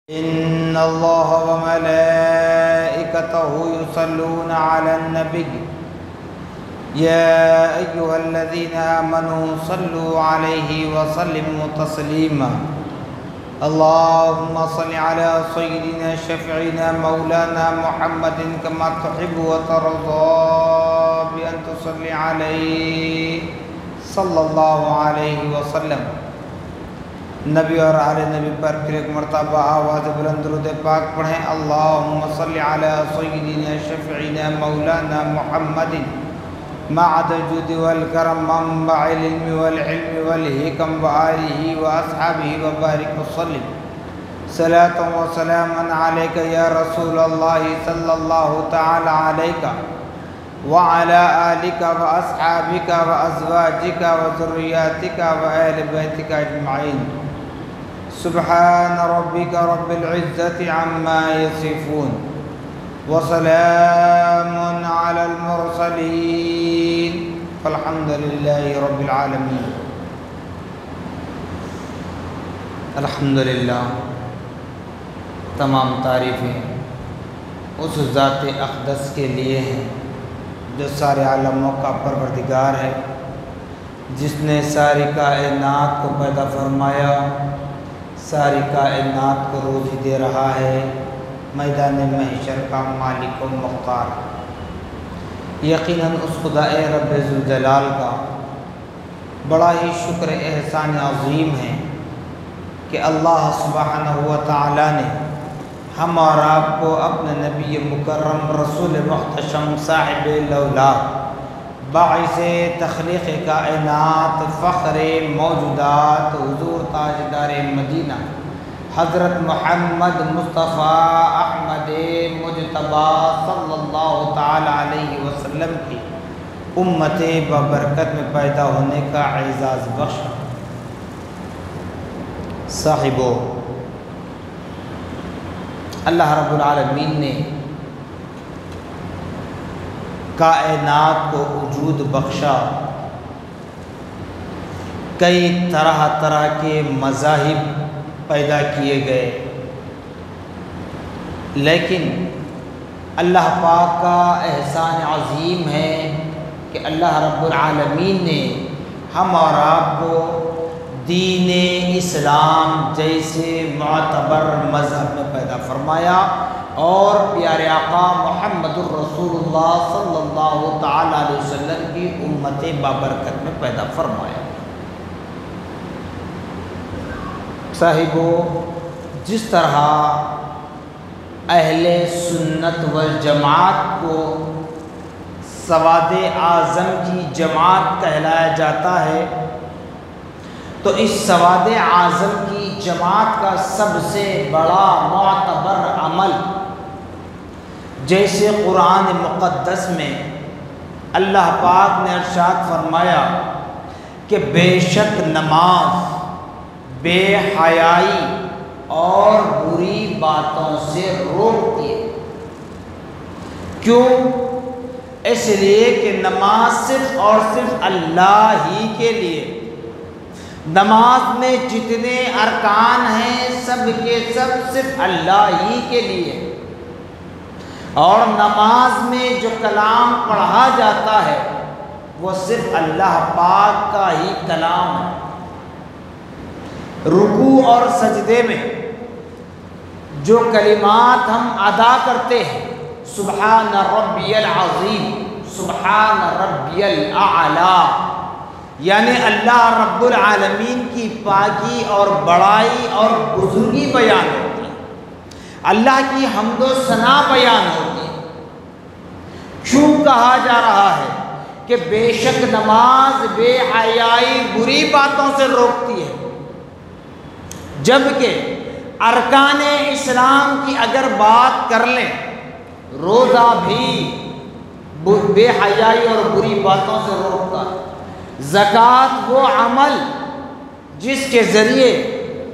إن الله وملائكته يصلون على النبي يا أيها الذين آمنوا صلوا عليه وسلموا تسليما اللهم صل على سيدنا شفيعنا مولانا محمد كما تحب وترضى بأن تصلي عليه صلى الله عليه وسلم نبی اور آل نبی پر پھر ایک مرتبہ آواز بلند درود پاک پڑھیں اللہم صلی علی سیدنا شفیعنا مولانا محمد معد الجود والکرم منبع العلم والعلم والحکم وآلہ واصحابہ وبارک وسلم صلاة و سلاما علیک یا رسول اللہ صلی اللہ تعالی علیک وعلى آلك وأصحابك وأزواجك وذرياتك وآل بيتك أجمعين سبحان ربك رب العزة عما يصفون وسلام على المرسلين والحمد لله رب العالمين الحمدللہ تمام تعریفیں اس ذات اقدس کے لیے ہیں جو سارے عالموں کا پروردگار ہے، جس نے ساری کائنات کو پیدا فرمایا، ساری کائنات کو روزی دے رہا ہے، میدان محشر کا مالک و مختار۔ یقیناً اس خدا رب ذوالجلال کا بڑا ہی شکر احسان عظیم ہے کہ اللہ سبحانہ و تعالی نے ہم اور آپ کو اپنے نبی مکرم رسول محتشم صاحب الاولاد باعث تخلیق کائنات فخر موجودات حضور تاجدار مدینہ حضرت محمد مصطفیٰ احمد مجتبیٰ صلی اللہ تعالی علیہ وسلم کی امت ببرکت میں پیدا ہونے کا اعزاز بخشا۔ صاحبو، اللہ رب العالمین نے کائنات کو وجود بخشا، کئی طرح طرح کے مذاہب پیدا کیے گئے، لیکن اللہ پاک کا احسان عظیم ہے کہ اللہ رب العالمین نے ہم اور آپ کو دین اسلام جیسے معتبر مذہب میں پیدا فرمایا اور پیارے آقا محمد الرسول اللہ صلی اللہ تعالی علیہ وسلم کی امت بابرکت میں پیدا فرمایا۔ صاحبو، جس طرح اہل سنت والجماعت کو سواد اعظم کی جماعت کہلایا جاتا ہے، تو اس سواد اعظم کی جماعت کا سب سے بڑا معتبر عمل، جیسے قرآن مقدس میں اللہ پاک نے ارشاد فرمایا کہ بے شک نماز بے حیائی اور بری باتوں سے روکتی ہے۔ کیوں؟ اس لیے کہ نماز صرف اور صرف اللہ ہی کے لیے، نماز میں جتنے ارکان ہیں سب کے سب صرف اللہ ہی کے لیے، اور نماز میں جو کلام پڑھا جاتا ہے وہ صرف اللہ پاک کا ہی کلام ہے۔ رکوع اور سجدے میں جو کلمات ہم ادا کرتے ہیں، سبحان ربی العظیم، سبحان ربی الاعلی، یعنی اللہ رب العالمین کی پاکی اور بڑائی اور بزرگی بیان ہوتی ہے، اللہ کی حمد و ثنا بیان ہوتی ہے۔ کیوں کہا جا رہا ہے کہ بے شک نماز بے حیائی بری باتوں سے روکتی ہے، جبکہ ارکان اسلام کی اگر بات کر لیں، روزہ بھی بے حیائی اور بری باتوں سے روکتا ہے، زکوٰۃ وہ عمل جس کے ذریعے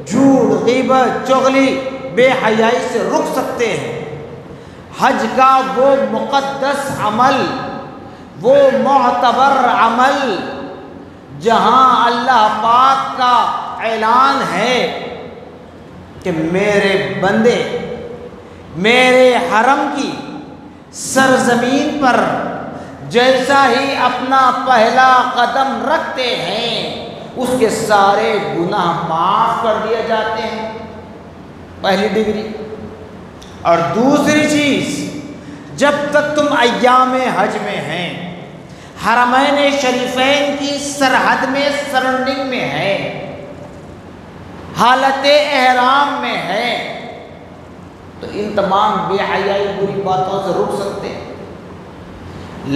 جھوٹ، غیبت، چغلی، بے حیائی سے رک سکتے ہیں، حج کا وہ مقدس عمل، وہ معتبر عمل جہاں اللہ پاک کا اعلان ہے کہ میرے بندے میرے حرم کی سرزمین پر جیسا ہی اپنا پہلا قدم رکھتے ہیں اس کے سارے گناہ معاف کر دیے جاتے ہیں، پہلی ڈگری۔ اور دوسری چیز، جب تک تم ایام حج میں ہیں، حرمین شریفین کی سرحد میں سراؤنڈنگ میں ہے، حالت احرام میں ہے، تو ان تمام بے حیائی بری باتوں سے رک سکتے ہیں۔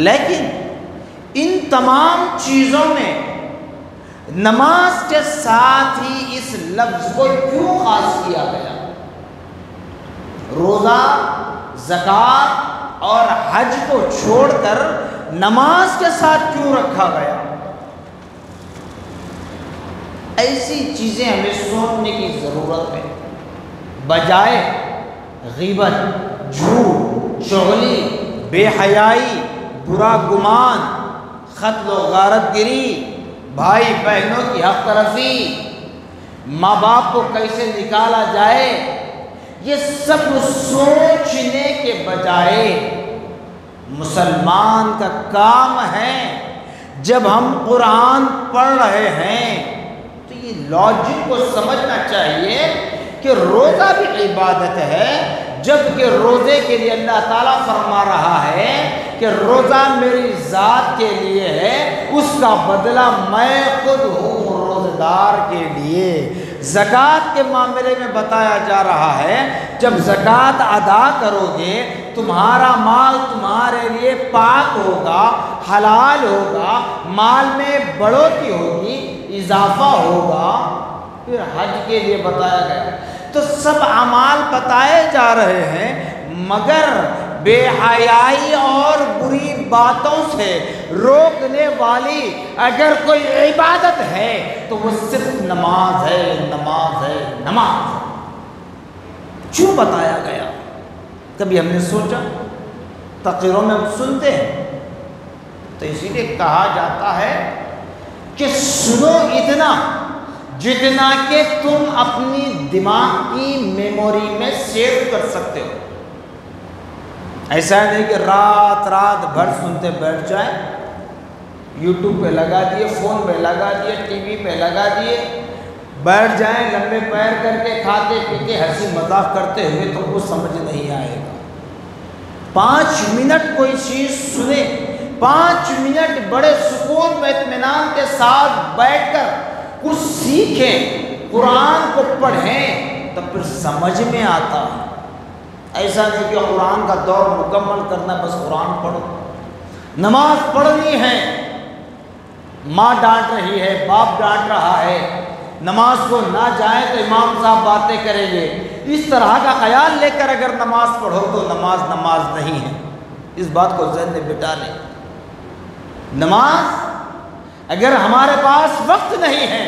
لیکن ان تمام چیزوں میں نماز کے ساتھ ہی اس لفظ کو کیوں خاص کیا گیا؟ روزہ، زکوٰۃ اور حج کو چھوڑ کر نماز کے ساتھ کیوں رکھا گیا؟ ایسی چیزیں ہمیں سوچنے کی ضرورت ہے، بجائے غیبت، جھوٹ، چغلی، بے حیائی، برا گمان، قتل و غارت گری، بھائی بہنوں کی حق تلفی، ماں باپ کو کیسے نکالا جائے، یہ سب سوچنے کے بجائے مسلمان کا کام ہے جب ہم قرآن پڑھ رہے ہیں تو یہ لاجک کو سمجھنا چاہیے کہ روزہ بھی عبادت ہے، جبکہ روزے کے لیے اللہ تعالیٰ فرما رہا ہے کہ روزہ میری ذات کے لیے ہے، اس کا بدلہ میں خود ہوں روزہ دار کے لیے۔ زکوٰۃ کے معاملے میں بتایا جا رہا ہے جب زکوٰۃ ادا کرو گے تمہارا مال تمہارے لیے پاک ہوگا، حلال ہوگا، مال میں بڑھوتری ہوگی، اضافہ ہوگا۔ پھر حج کے لیے بتایا گیا، تو سب اعمال بتائے جا رہے ہیں، مگر بے حیائی اور بری باتوں سے روکنے والی اگر کوئی عبادت ہے تو وہ صرف نماز ہے، نماز ہے، نماز۔ کیوں بتایا گیا؟ کبھی ہم نے سوچا؟ تقریروں میں ہم سنتے ہیں تو اسی لیے کہا جاتا ہے کہ سنو اتنا جتنا کہ تم اپنی دماغ کی میموری میں سیو کر سکتے ہو۔ ایسا نہیں کہ رات رات بھر سنتے بیٹھ جائیں، یوٹیوب پہ لگا دیے، فون پہ لگا دیے، ٹی وی پہ لگا دیے، بیٹھ جائیں لمبے پیر کر کے، کھاتے پیتے ہنسی مذاق کرتے ہوئے، تو وہ سمجھ نہیں آئے گا۔ 5 منٹ کوئی چیز سنے، 5 منٹ بڑے سکون و اطمینان کے ساتھ بیٹھ کر کچھ سیکھیں، قرآن کو پڑھیں، تب پھر سمجھ میں آتا ہے۔ ایسا نہیں کہ قرآن کا دور مکمل کرنا، بس قرآن پڑھو۔ نماز پڑھنی ہے، ماں ڈانٹ رہی ہے، باپ ڈانٹ رہا ہے، نماز کو نہ جائیں تو امام صاحب باتیں کریں گے، اس طرح کا خیال لے کر اگر نماز پڑھو تو نماز نماز نہیں ہے۔ اس بات کو ذہن میں بٹھا لیں۔ نماز اگر ہمارے پاس وقت نہیں ہے،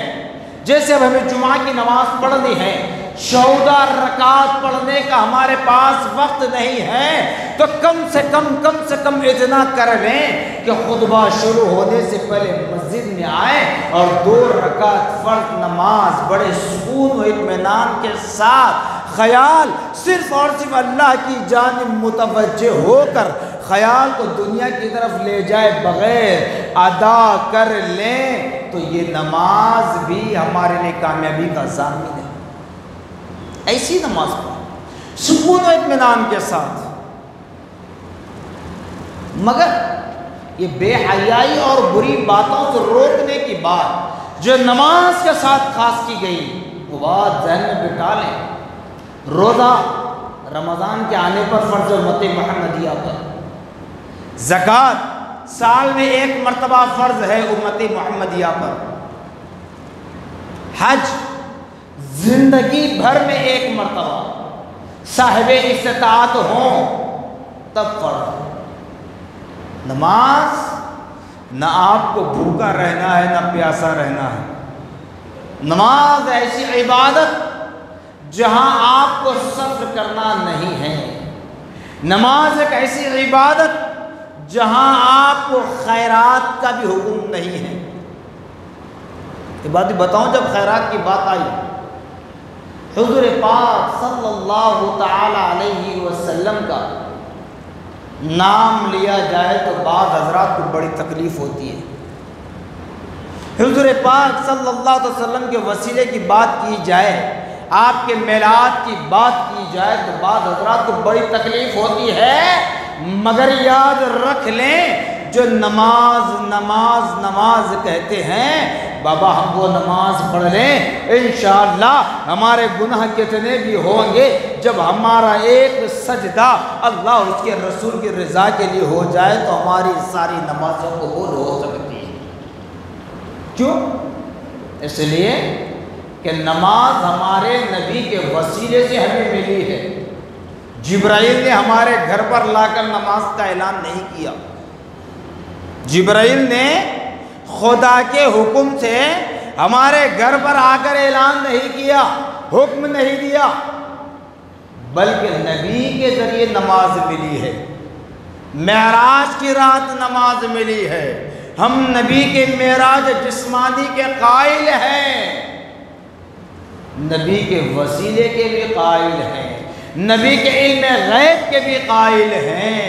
جیسے اب ہمیں جمعہ کی نماز پڑھنی ہے، 14 رکعت پڑھنے کا ہمارے پاس وقت نہیں ہے، تو کم سے کم اتنا کر لیں کہ خطبہ شروع ہونے سے پہلے مسجد میں آئیں اور 2 رکعت فرض نماز بڑے سکون و اطمینان کے ساتھ، خیال صرف اور صرف اللہ کی جانب متوجہ ہو کر، خیال کو دنیا کی طرف لے جائے بغیر ادا کر لیں، تو یہ نماز بھی ہمارے لیے کامیابی کا ضامن ہے۔ ایسی نماز پڑھو سکون و اطمینان کے ساتھ۔ مگر یہ بے حیائی اور بری باتوں سے روکنے کی بات جو نماز کے ساتھ خاص کی گئی، وہ بات ذہن میں بٹھا لیں۔ روزہ رمضان کے آنے پر فرض امت محمدیہ پر، زکوٰۃ سال میں 1 مرتبہ فرض ہے امت محمدیہ پر، حج زندگی بھر میں 1 مرتبہ، صاحب استطاعت ہوں تب فرض۔ نماز نہ آپ کو بھوکا رہنا ہے نہ پیاسا رہنا ہے، نماز ایسی عبادت جہاں آپ کو صبر کرنا نہیں ہے، نماز ایک ایسی عبادت جہاں آپ کو خیرات کا بھی حکم نہیں ہے۔ یہ بات بتاؤں، جب خیرات کی بات آئی حضور پاک صلی اللہ تعالی علیہ وسلم کا نام لیا جائے تو بعض حضرات کو بڑی تکلیف ہوتی ہے۔ حضور پاک صلی اللہ علیہ وسلم کے وسیلے کی بات کی جائے، آپ کے میلاد کی بات کی جائے تو بعض حضرات کو بڑی تکلیف ہوتی ہے، مگر یاد رکھ لیں جو نماز نماز نماز کہتے ہیں، بابا ہم وہ نماز پڑھ لیں، انشاءاللہ ہمارے گناہ کتنے بھی ہوں گے، جب ہمارا ایک سجدہ اللہ اور اس کے رسول کی رضا کے لیے ہو جائے تو ہماری ساری نمازوں قبول ہو سکتی ہے۔ کیوں؟ اس لیے کہ نماز ہمارے نبی کے وسیلے سے ہمیں ملی ہے۔ جبرائیل نے ہمارے گھر پر لا کر نماز کا اعلان نہیں کیا، جبرائیل نے خدا کے حکم سے ہمارے گھر پر آ کر اعلان نہیں کیا، حکم نہیں دیا، بلکہ نبی کے ذریعے نماز ملی ہے۔ معراج کی رات نماز ملی ہے، ہم نبی کے معراج جسمانی کے قائل ہیں، نبی کے وسیلے کے بھی قائل ہیں، نبی کے علم غیب کے بھی قائل ہیں۔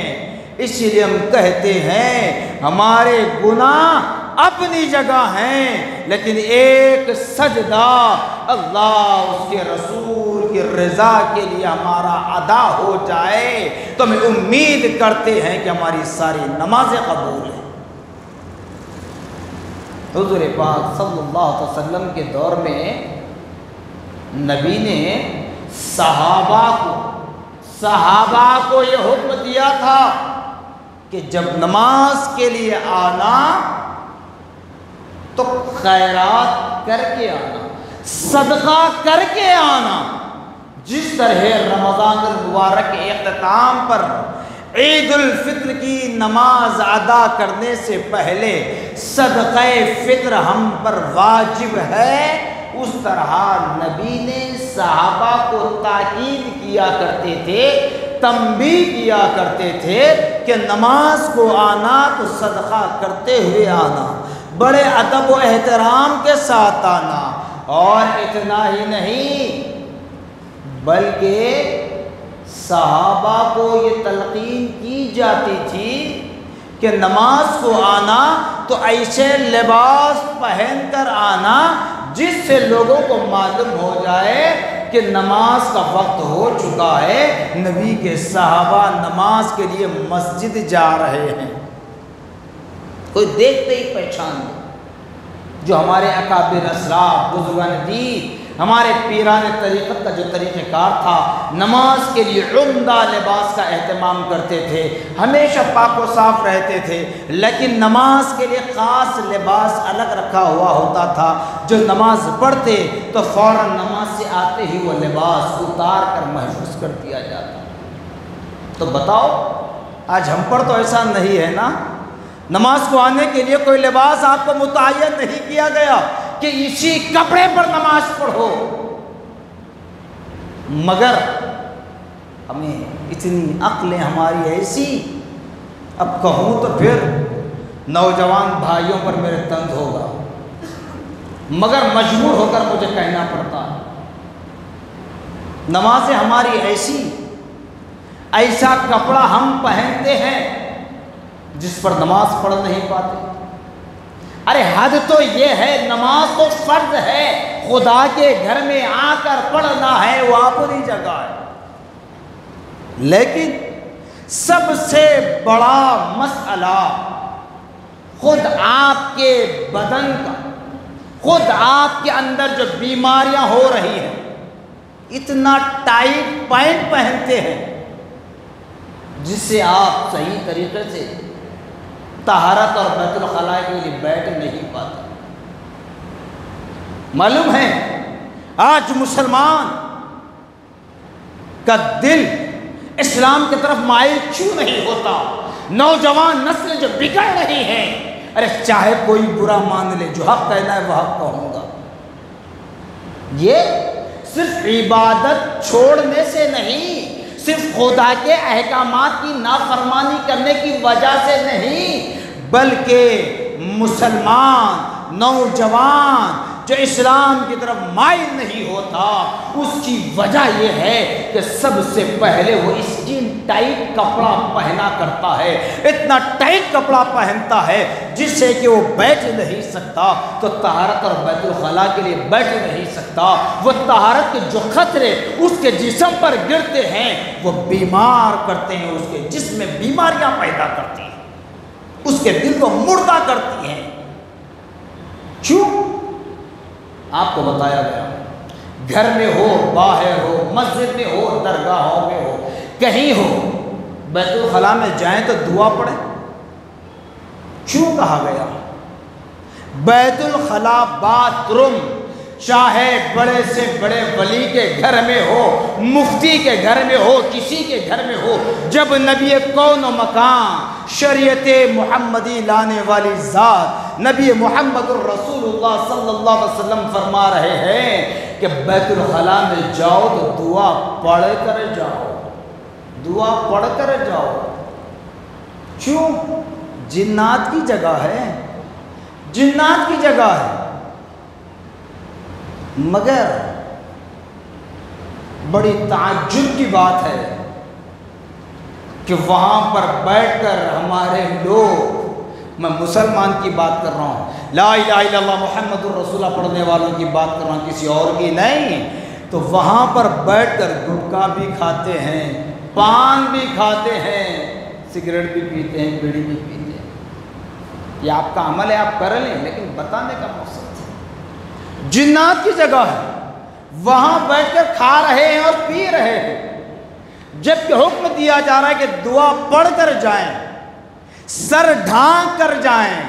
اسی لیے ہم کہتے ہیں ہمارے گناہ اپنی جگہ ہیں، لیکن ایک سجدہ اللہ اس کے رسول کی رضا کے لیے ہمارا ادا ہو جائے تو ہم امید کرتے ہیں کہ ہماری ساری نمازیں قبول ہیں۔ حضور پاک صلی اللہ علیہ وسلم کے دور میں نبی نے صحابہ کو یہ حکم دیا تھا کہ جب نماز کے لیے آنا تو خیرات کر کے آنا، صدقہ کر کے آنا، جس طرح رمضان المبارک کے اختتام پر عید الفطر کی نماز ادا کرنے سے پہلے صدقہ فطر ہم پر واجب ہے، اس طرح نبی نے صحابہ کو تاکید کیا کرتے تھے، تنبیہ کیا کرتے تھے کہ نماز کو آنا تو صدقہ کرتے ہوئے آنا، بڑے ادب و احترام کے ساتھ آنا، اور اتنا ہی نہیں بلکہ صحابہ کو یہ تلقین کی جاتی تھی کہ نماز کو آنا تو ایسے لباس پہن کر آنا جس سے لوگوں کو معلوم ہو جائے کہ نماز کا وقت ہو چکا ہے، نبی کے صحابہ نماز کے لیے مسجد جا رہے ہیں۔ کوئی دیکھتے ہی پہچان دے۔ جو ہمارے اکابر اسلاف بزرگان دین، ہمارے پیران طریقت کا جو طریقہ کار تھا، نماز کے لیے عمدہ لباس کا اہتمام کرتے تھے، ہمیشہ پاک و صاف رہتے تھے، لیکن نماز کے لیے خاص لباس الگ رکھا ہوا ہوتا تھا۔ جو نماز پڑھتے تو فوراً نماز سے آتے ہی وہ لباس اتار کر محفوظ کر دیا جاتا۔ تو بتاؤ آج ہم پر تو ایسا نہیں ہے نا، نماز کو آنے کے لیے کوئی لباس آپ کو متعین نہیں کیا گیا کہ اسی کپڑے پر نماز پڑھو، مگر ہمیں اتنی عقلیں ہماری ایسی، اب کہوں تو پھر نوجوان بھائیوں پر میرے طنز ہوگا، مگر مجبور ہو کر مجھے کہنا پڑتا ہے، نمازیں ہماری ایسا کپڑا ہم پہنتے ہیں جس پر نماز پڑھ نہیں پاتے۔ ارے حد تو یہ ہے، نماز تو فرض ہے، خدا کے گھر میں آ کر پڑھنا ہے، وہ اپنی جگہ ہے، لیکن سب سے بڑا مسئلہ خود آپ کے بدن کا، خود آپ کے اندر جو بیماریاں ہو رہی ہیں، اتنا ٹائٹ پینٹ پہنتے ہیں جس سے آپ صحیح طریقے سے طہارت اور بیت الخلاء کے لیے بیٹھ نہیں پاتے۔ معلوم ہے آج مسلمان کا دل اسلام کی طرف مائل کیوں نہیں ہوتا؟ نوجوان نسل جو بگڑ رہی ہے، ارے چاہے کوئی برا مان لے، جو حق کہنا ہے وہ حق کہوں گا، یہ صرف عبادت چھوڑنے سے نہیں، صرف خدا کے احکامات کی نافرمانی کرنے کی وجہ سے نہیں، بلکہ مسلمان نوجوان جو اسلام کی طرف مائل نہیں ہوتا، اس کی وجہ یہ ہے کہ سب سے پہلے وہ اسکن ٹائٹ کپڑا پہنا کرتا ہے، اتنا ٹائٹ کپڑا پہنتا ہے جس سے کہ وہ بیٹھ نہیں سکتا، تو طہارت اور بیت الخلاء کے لیے بیٹھ نہیں سکتا۔ وہ طہارت کے جو خطرے اس کے جسم پر گرتے ہیں وہ بیمار کرتے ہیں، اس کے جسم میں بیماریاں پیدا کرتی ہیں، اس کے دل کو مردہ کرتی ہیں۔ کیوں؟ آپ کو بتایا گیا، گھر میں ہو، باہر ہو، مسجد میں ہو، درگاہوں میں ہو، کہیں ہو، بیت الخلاء میں جائیں تو دعا پڑھیں۔ کیوں کہا گیا؟ بیت الخلاء باتھ روم چاہے بڑے سے بڑے ولی کے گھر میں ہو، مفتی کے گھر میں ہو، کسی کے گھر میں ہو، جب نبی کون و مکان شریعت محمدی لانے والی ذات نبی محمد الرسول اللہ صلی اللہ علیہ وسلم فرما رہے ہیں کہ بیت الخلاء میں جاؤ تو دعا پڑھ کر جاؤ، دعا پڑھ کر جاؤ۔ کیوں؟ جنات کی جگہ ہے، جنات کی جگہ ہے، مگر بڑی تعجب کی بات ہے کہ وہاں پر بیٹھ کر ہمارے لوگ، میں مسلمان کی بات کر رہا ہوں، لا الہ الا اللہ محمد الرسول اللہ پڑھنے والوں کی بات کر رہا ہوں، کسی اور کی نہیں، تو وہاں پر بیٹھ کر گٹکا بھی کھاتے ہیں، پان بھی کھاتے ہیں، سگریٹ بھی پیتے ہیں، بیڑی بھی پیتے ہیں۔ یہ آپ کا عمل ہے، آپ کر لیں، لیکن بتانے کا مقصد ہے جنات کی جگہ ہے، وہاں بیٹھ کر کھا رہے ہیں اور پی رہے ہیں، جبکہ حکم دیا جا رہا ہے کہ دعا پڑھ کر جائیں، سر ڈھانک کر جائیں۔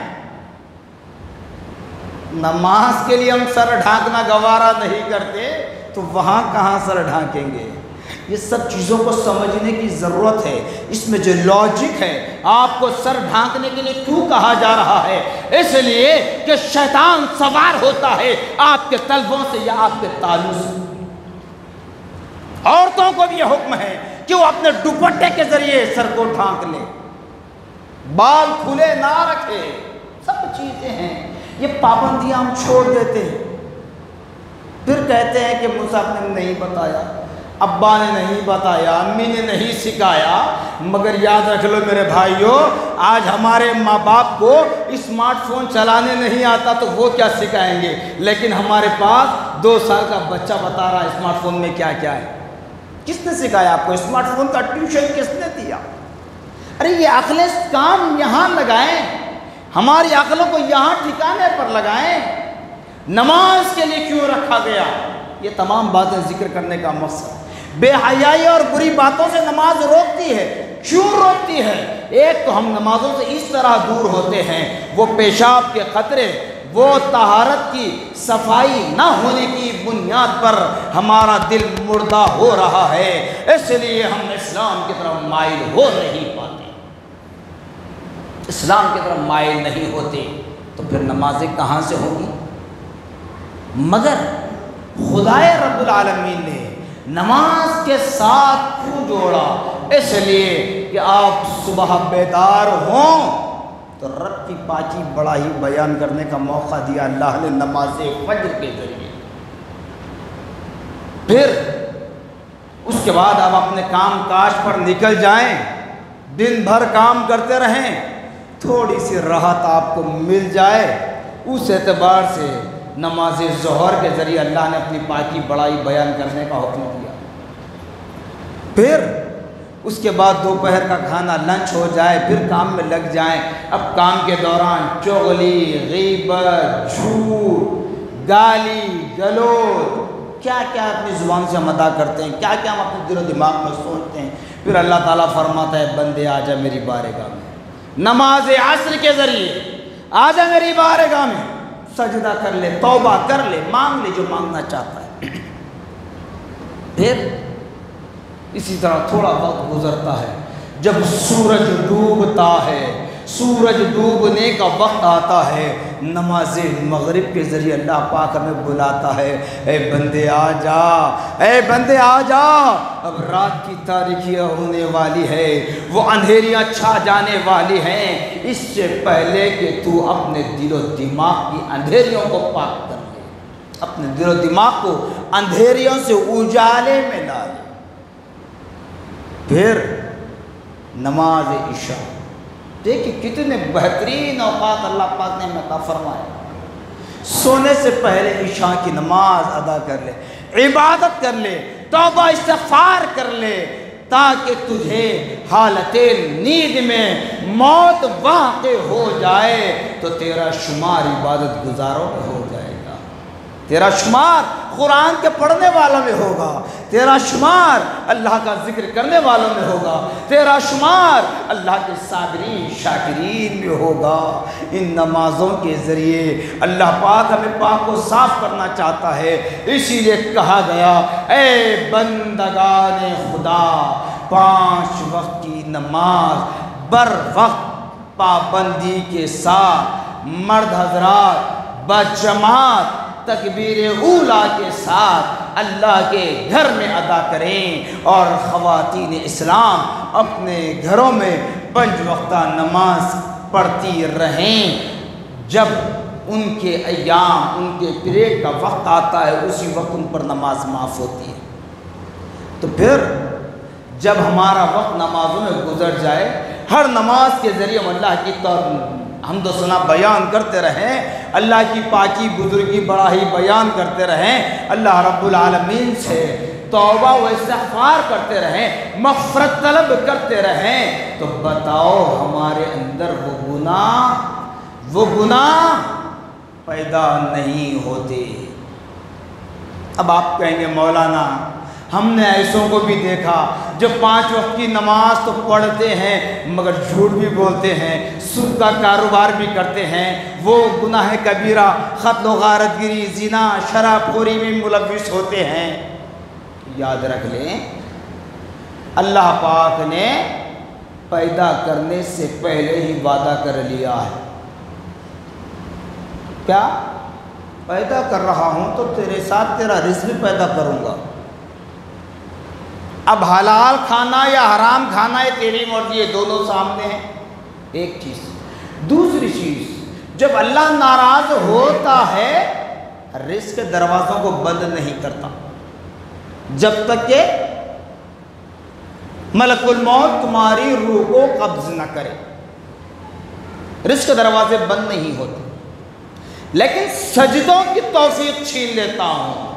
نماز کے لیے ہم سر ڈھانکنا گوارا نہیں کرتے تو وہاں کہاں سر ڈھانکیں گے؟ یہ سب چیزوں کو سمجھنے کی ضرورت ہے، اس میں جو لاجک ہے، آپ کو سر ڈھانکنے کے لیے کیوں کہا جا رہا ہے؟ اس لیے کہ شیطان سوار ہوتا ہے آپ کے طلبوں سے یا آپ کے تعلق سے۔ عورتوں کو بھی یہ حکم ہے کہ وہ اپنے دوپٹے کے ذریعے سر کو ڈھانک لے، بال کھلے نہ رکھے، سب چیزیں ہیں، یہ پابندیاں ہم چھوڑ دیتے ہیں، پھر کہتے ہیں کہ مجھ صاحب نے نہیں بتایا، ابا نے نہیں بتایا، امی نے نہیں سکھایا۔ مگر یاد رکھ لو میرے بھائیوں، آج ہمارے ماں باپ کو اسمارٹ فون چلانے نہیں آتا تو وہ کیا سکھائیں گے، لیکن ہمارے پاس 2 سال کا بچہ بتا رہا ہے اسمارٹ فون میں کیا کیا ہے۔ کس نے سکھایا آپ کو؟ اسمارٹ فون کا ٹیوشن کس نے دیا؟ ارے یہ عقلیں کام یہاں لگائیں، ہماری عقلوں کو یہاں ٹھکانے پر لگائیں۔ نماز کے لیے کیوں رکھا گیا؟ یہ تمام باتیں ذکر کرنے کا مقصد۔ بے حیائی اور بری باتوں سے نماز روکتی ہے، کیوں روکتی ہے؟ ایک تو ہم نمازوں سے اس طرح دور ہوتے ہیں، وہ پیشاب کے قطرے، وہ طہارت کی صفائی نہ ہونے کی بنیاد پر ہمارا دل مردہ ہو رہا ہے، اس لیے ہم اسلام کی طرف مائل ہو نہیں پاتے، اسلام کی طرف مائل نہیں ہوتے، تو پھر نمازیں کہاں سے ہوں گی؟ مگر خدائے رب العالمین نے نماز کے ساتھ کیوں جوڑا؟ اس لیے کہ آپ صبح بیدار ہوں تو رب کی پاکی بڑائی بیان کرنے کا موقع دیا اللہ نے نماز فجر کے ذریعے۔ پھر اس کے بعد آپ اپنے کام کاج پر نکل جائیں، دن بھر کام کرتے رہیں، تھوڑی سی راحت آپ کو مل جائے، اس اعتبار سے نماز ظہر کے ذریعے اللہ نے اپنی پاکی بڑائی بیان کرنے کا حکم دیا۔ پھر اس کے بعد دوپہر کا کھانا لنچ ہو جائے، پھر کام میں لگ جائیں۔ اب کام کے دوران چغلی، غیبت، جھوٹ، گالی گلوچ، کیا کیا اپنی زبان سے ہم ادا کرتے ہیں، کیا کیا ہم اپنے دل و دماغ میں سوچتے ہیں۔ پھر اللہ تعالیٰ فرماتا ہے بندے آجا میری بارگاہ میں، نماز عصر کے ذریعے آجا میری بارگاہ میں، سجدہ کر لے، توبہ کر لے، مانگ لے جو مانگنا چاہتا ہے۔ پھر اسی طرح تھوڑا وقت گزرتا ہے، جب سورج ڈوبتا ہے، سورج ڈوبنے کا وقت آتا ہے، نماز مغرب کے ذریعے اللہ پاک ہمیں بلاتا ہے، اے بندے آ جا، اے بندے آ جا، اب رات کی تاریکیاں ہونے والی ہے، وہ اندھیریاں چھا جانے والی ہیں، اس سے پہلے کہ تو اپنے دل و دماغ کی اندھیریوں کو پاک کر لے، اپنے دل و دماغ کو اندھیریوں سے اجالے میں لائے۔ پھر نماز عشاء، دیکھیں کتنے بہترین اوقات اللہ پاک نے عطا فرمائے۔ سونے سے پہلے عشاء کی نماز ادا کر لے، عبادت کر لے، توبہ استغفار کر لے، تاکہ تجھے حالت نیند میں موت واقع ہو جائے تو تیرا شمار عبادت گزاروں میں ہو جائے گا، تیرا شمار قرآن کے پڑھنے والوں میں ہوگا، تیرا شمار اللہ کا ذکر کرنے والوں میں ہوگا، تیرا شمار اللہ کے صابرین شاکرین میں ہوگا۔ ان نمازوں کے ذریعے اللہ پاک ہمیں پاک کو صاف کرنا چاہتا ہے، اسی لیے کہا گیا اے بندگان خدا 5 وقت کی نماز بر وقت پابندی کے ساتھ مرد حضرات بجماعت تکبیر اولیٰ کے ساتھ اللہ کے گھر میں ادا کریں، اور خواتین اسلام اپنے گھروں میں 5 وقتہ نماز پڑھتی رہیں۔ جب ان کے ایام، ان کے پیریڈ کا وقت آتا ہے، اسی وقت ان پر نماز معاف ہوتی ہے۔ تو پھر جب ہمارا وقت نمازوں میں گزر جائے، ہر نماز کے ذریعے ہم اللہ کی حمد و ثنا بیان کرتے رہیں، اللہ کی پاکی بزرگی بڑائی بیان کرتے رہیں، اللہ رب العالمین سے توبہ و استغفار کرتے رہیں، مغفرت طلب کرتے رہیں، تو بتاؤ ہمارے اندر وہ گناہ پیدا نہیں ہوتے۔ اب آپ کہیں گے مولانا ہم نے ایسوں کو بھی دیکھا جو 5 وقت کی نماز تو پڑھتے ہیں مگر جھوٹ بھی بولتے ہیں، سود کا کاروبار بھی کرتے ہیں، وہ گناہ کبیرہ قتل و غارت گری، زنا، شراب خوری میں ملوث ہوتے ہیں۔ یاد رکھ لیں اللہ پاک نے پیدا کرنے سے پہلے ہی وعدہ کر لیا ہے، کیا پیدا کر رہا ہوں تو تیرے ساتھ تیرا رزق بھی پیدا کروں گا۔ اب حلال کھانا یا حرام کھانا یہ تیری مرضی، یہ دونوں سامنے ہیں، ایک چیز۔ دوسری چیز، جب اللہ ناراض ہوتا ہے رزق کے دروازوں کو بند نہیں کرتا جب تک کہ ملک الموت تمہاری روح کو قبض نہ کرے، رزق کے دروازے بند نہیں ہوتے۔ لیکن سجدوں کی توفیق چھین لیتا ہوں۔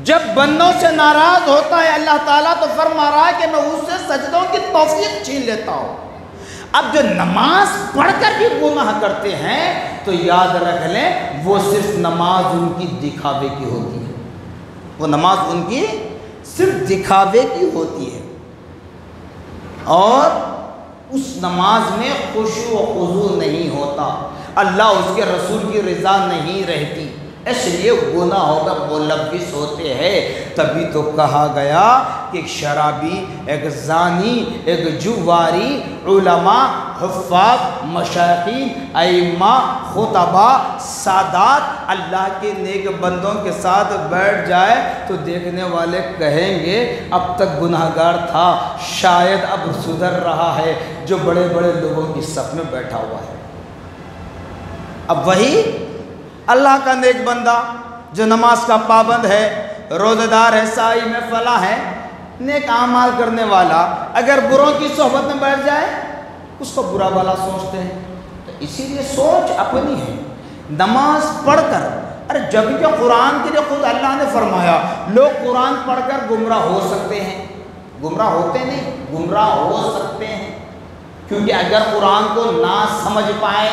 جب بندوں سے ناراض ہوتا ہے اللہ تعالیٰ تو فرما رہا ہے کہ میں اس سے سجدوں کی توفیق چھین لیتا ہوں۔ اب جو نماز پڑھ کر بھی گناہ کرتے ہیں تو یاد رکھ لیں وہ صرف نماز ان کی دکھاوے کی ہوتی ہے، وہ نماز ان کی صرف دکھاوے کی ہوتی ہے، اور اس نماز میں خشوع و خضوع نہیں ہوتا، اللہ اس کے رسول کی رضا نہیں رہتی، اس لیے گناہوں کا ملوث ہوتے ہیں۔ تبھی تو کہا گیا کہ ایک شرابی، ایک زانی، ایک جواری، علماء، حفاظ، مشائخین، ائمہ، خطباء، سادات اللہ کے نیک بندوں کے ساتھ بیٹھ جائے تو دیکھنے والے کہیں گے اب تک گناہگار تھا، شاید اب سدھر رہا ہے جو بڑے بڑے لوگوں کی صف میں بیٹھا ہوا ہے۔ اب وہی اللہ کا نیک بندہ جو نماز کا پابند ہے، روزہ دار ہے، سائی میں فلاں ہے، نیک اعمال کرنے والا، اگر بروں کی صحبت میں بیٹھ جائے اس کو برا بھلا سوچتے ہیں۔ تو اسی لیے سوچ اپنی ہے۔ نماز پڑھ کر، ارے جب کہ قرآن کے لیے خود اللہ نے فرمایا لوگ قرآن پڑھ کر گمراہ ہو سکتے ہیں، گمراہ ہوتے نہیں، گمراہ ہو سکتے ہیں، کیونکہ اگر قرآن کو نہ سمجھ پائے،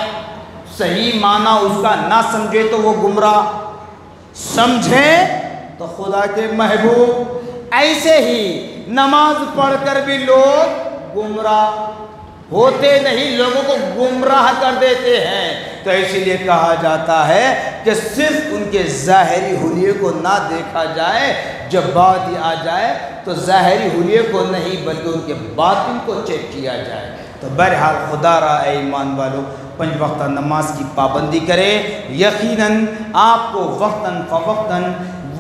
صحیح معنی اس کا نہ سمجھے تو وہ گمراہ، سمجھے تو خدا کے محبوب۔ ایسے ہی نماز پڑھ کر بھی لوگ گمراہ ہوتے نہیں، لوگوں کو گمراہ کر دیتے ہیں۔ تو اسی لیے کہا جاتا ہے کہ صرف ان کے ظاہری حلیے کو نہ دیکھا جائے، جب بات آ جائے تو ظاہری حلیے کو نہیں بلکہ ان کے باطن کو چیک کیا جائے۔ تو بہرحال خدا را اے ایمان والو 5 وقتہ نماز کی پابندی کرے، یقیناً آپ کو وقتاً فوقتاً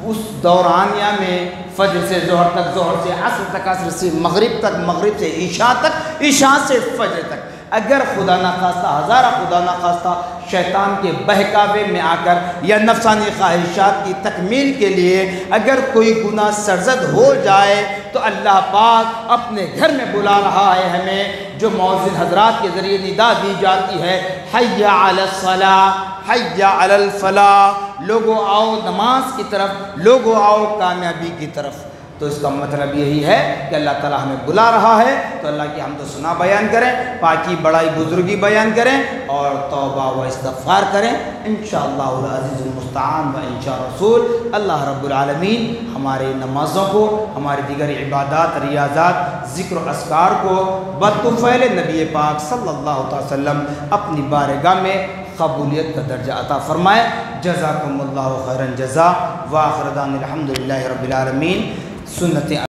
اس دورانیہ میں فجر سے ظہر تک، ظہر سے عصر تک، عصر سے مغرب تک، مغرب سے عشاء تک، عشاء سے فجر تک، اگر خدا نخواستہ، ہزارہ خدا نخواستہ شیطان کے بہکاوے میں آ کر یا نفسانی خواہشات کی تکمیل کے لیے اگر کوئی گناہ سرزد ہو جائے تو اللہ پاک اپنے گھر میں بلا رہا ہے ہمیں، جو مؤذن حضرات کے ذریعے ندا دی جاتی ہے، حی علی الصلاۃ، حی علی الفلاح، لوگو آؤ نماز کی طرف، لوگو آؤ کامیابی کی طرف۔ تو اس کا مطلب یہی ہے کہ اللہ تعالیٰ ہمیں بلا رہا ہے، تو اللہ کی حمد و ثنا بیان کریں، پاکی بڑائی بزرگی بیان کریں اور توبہ و استغفار کریں۔ انشاءاللہ العزیز المستعان و انشاء رسول اللہ رب العالمین ہمارے نمازوں کو، ہمارے دیگر عبادات، ریاضات، ذکر و اذکار کو بطفیل نبی پاک صلی اللہ علیہ وسلم اپنی بارگاہ میں قبولیت کا درجہ عطا فرمائے۔ جزاکم اللہ خیرا جزا، وآخر دعوانا الحمدللہ رب العالمین۔ سنت